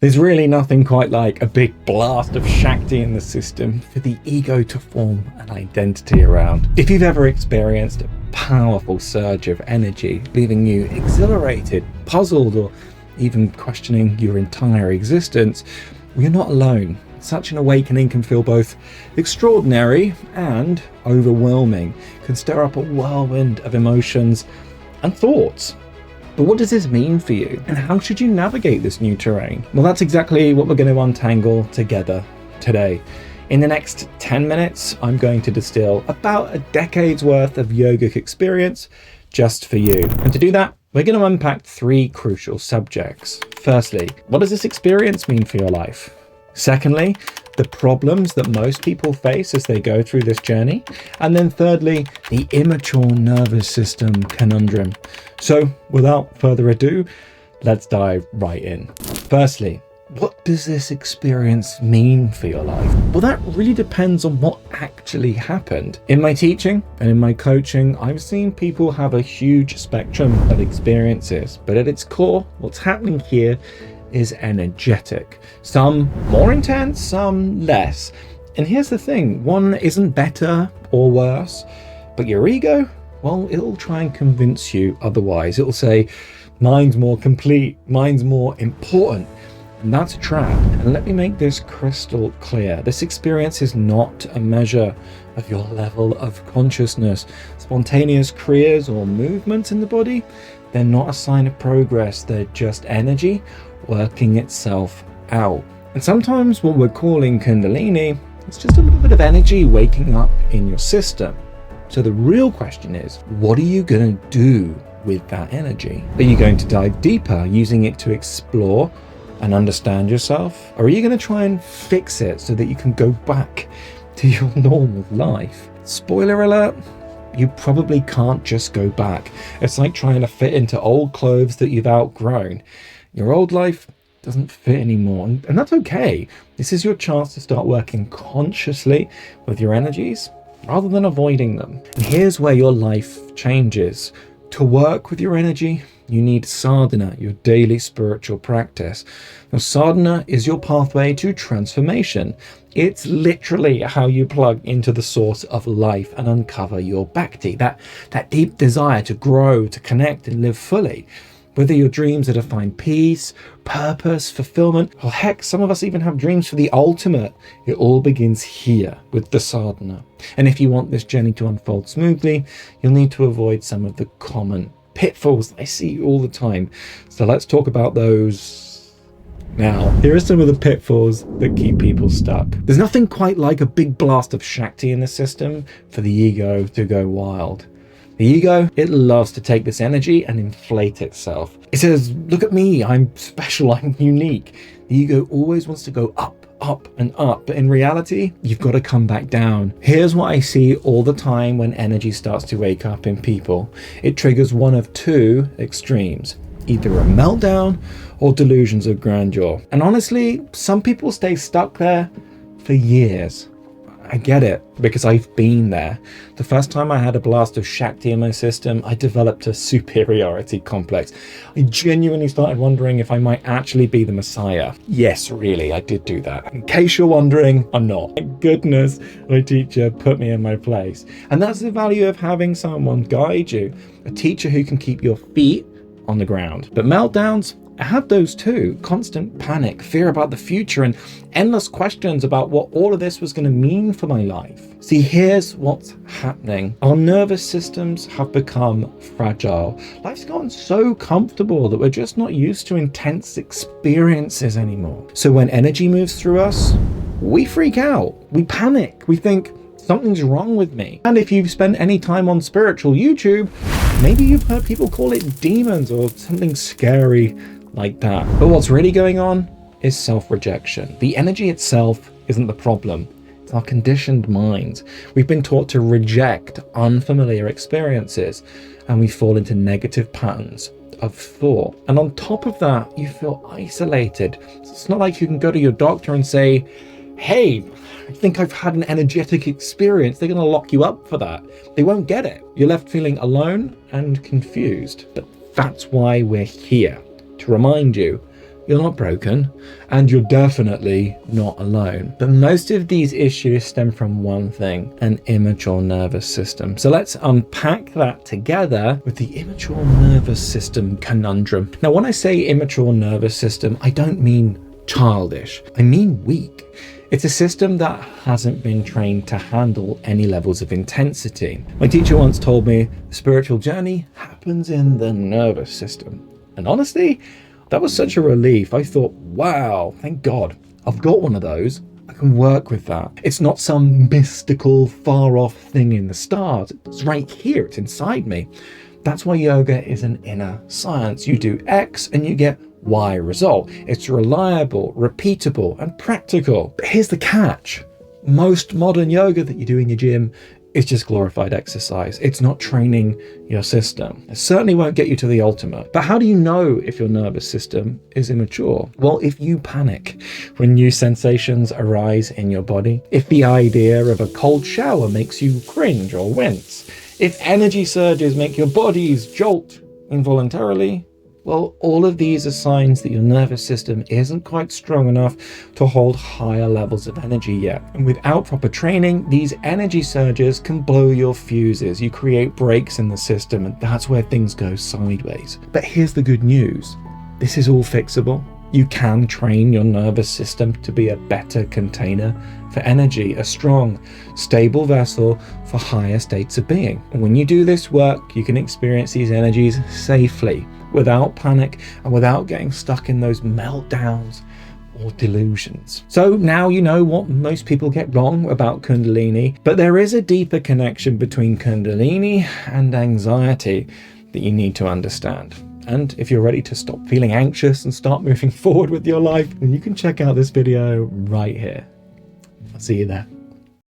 There's really nothing quite like a big blast of Shakti in the system for the ego to form an identity around. If you've ever experienced a powerful surge of energy, leaving you exhilarated, puzzled, or even questioning your entire existence, you're not alone. Such an awakening can feel both extraordinary and overwhelming, can stir up a whirlwind of emotions and thoughts. But what does this mean for you? And how should you navigate this new terrain? Well, that's exactly what we're going to untangle together today. In the next 10 minutes, I'm going to distill about a decade's worth of yogic experience just for you. And to do that, we're going to unpack three crucial subjects. Firstly, what does this experience mean for your life? Secondly, the problems that most people face as they go through this journey. And then thirdly, the immature nervous system conundrum. So without further ado, let's dive right in. Firstly, what does this experience mean for your life? Well, that really depends on what actually happened. In my teaching and in my coaching, I've seen people have a huge spectrum of experiences, but at its core, what's happening here is energetic. Some more intense, some less. And here's the thing, one isn't better or worse, but your ego, well, it'll try and convince you otherwise. It'll say, mine's more complete, mine's more important. And that's a trap. And let me make this crystal clear. This experience is not a measure of your level of consciousness. Spontaneous kriyas or movements in the body, they're not a sign of progress. They're just energy working itself out. And sometimes what we're calling Kundalini is just a little bit of energy waking up in your system. So the real question is, what are you going to do with that energy? Are you going to dive deeper, using it to explore and understand yourself? Or are you going to try and fix it so that you can go back to your normal life? Spoiler alert, you probably can't just go back. It's like trying to fit into old clothes that you've outgrown. Your old life doesn't fit anymore, and that's okay. This is your chance to start working consciously with your energies rather than avoiding them. And here's where your life changes. To work with your energy, you need sadhana, your daily spiritual practice. Now, sadhana is your pathway to transformation. It's literally how you plug into the source of life and uncover your bhakti, that deep desire to grow, to connect and live fully. Whether your dreams are to find peace, purpose, fulfillment, or heck, some of us even have dreams for the ultimate, it all begins here with the sadhana. And if you want this journey to unfold smoothly, you'll need to avoid some of the common pitfalls I see all the time. So let's talk about those now. Here are some of the pitfalls that keep people stuck. There's nothing quite like a big blast of Shakti in the system for the ego to go wild. The ego, it loves to take this energy and inflate itself. It says, look at me, I'm special, I'm unique. The ego always wants to go up, up and up, but in reality, you've got to come back down. Here's what I see all the time when energy starts to wake up in people. It triggers one of two extremes, either a meltdown or delusions of grandeur. And honestly, some people stay stuck there for years. I get it, because I've been there. The first time I had a blast of Shakti in my system, I developed a superiority complex. I genuinely started wondering if I might actually be the Messiah. Yes, really, I did do that. In case you're wondering, I'm not. Thank goodness my teacher put me in my place. And that's the value of having someone guide you, a teacher who can keep your feet on the ground. But meltdowns, I had those too. Constant panic, fear about the future, and endless questions about what all of this was going to mean for my life. See, here's what's happening. Our nervous systems have become fragile. Life's gotten so comfortable that we're just not used to intense experiences anymore. So when energy moves through us, we freak out, we panic, we think, something's wrong with me. And if you've spent any time on spiritual YouTube, maybe you've heard people call it demons or something scary like that. But what's really going on is self-rejection. The energy itself isn't the problem. It's our conditioned minds. We've been taught to reject unfamiliar experiences, and we fall into negative patterns of thought. And on top of that, you feel isolated. It's not like you can go to your doctor and say, hey, I think I've had an energetic experience. They're going to lock you up for that. They won't get it. You're left feeling alone and confused. But that's why we're here, to remind you you're not broken, and you're definitely not alone. But most of these issues stem from one thing, an immature nervous system. So let's unpack that together with the immature nervous system conundrum. Now, when I say immature nervous system, I don't mean childish, I mean weak. It's a system that hasn't been trained to handle any levels of intensity. My teacher once told me the spiritual journey happens in the nervous system. And honestly, that was such a relief. I thought, wow, thank God, I've got one of those. I can work with that. It's not some mystical, far-off thing in the stars. It's right here, it's inside me. That's why yoga is an inner science. You do X and you get Y result. It's reliable, repeatable, and practical. But here's the catch. Most modern yoga that you do in your gym is just glorified exercise. It's not training your system. It certainly won't get you to the ultimate. But how do you know if your nervous system is immature? Well, if you panic when new sensations arise in your body, if the idea of a cold shower makes you cringe or wince, if energy surges make your bodies jolt involuntarily, well, all of these are signs that your nervous system isn't quite strong enough to hold higher levels of energy yet. And without proper training, these energy surges can blow your fuses. You create breaks in the system, and that's where things go sideways. But here's the good news. This is all fixable. You can train your nervous system to be a better container for energy, a strong, stable vessel for higher states of being. And when you do this work, you can experience these energies safely, without panic and without getting stuck in those meltdowns or delusions. So now you know what most people get wrong about Kundalini, but there is a deeper connection between Kundalini and anxiety that you need to understand. And if you're ready to stop feeling anxious and start moving forward with your life, then you can check out this video right here. I'll see you there.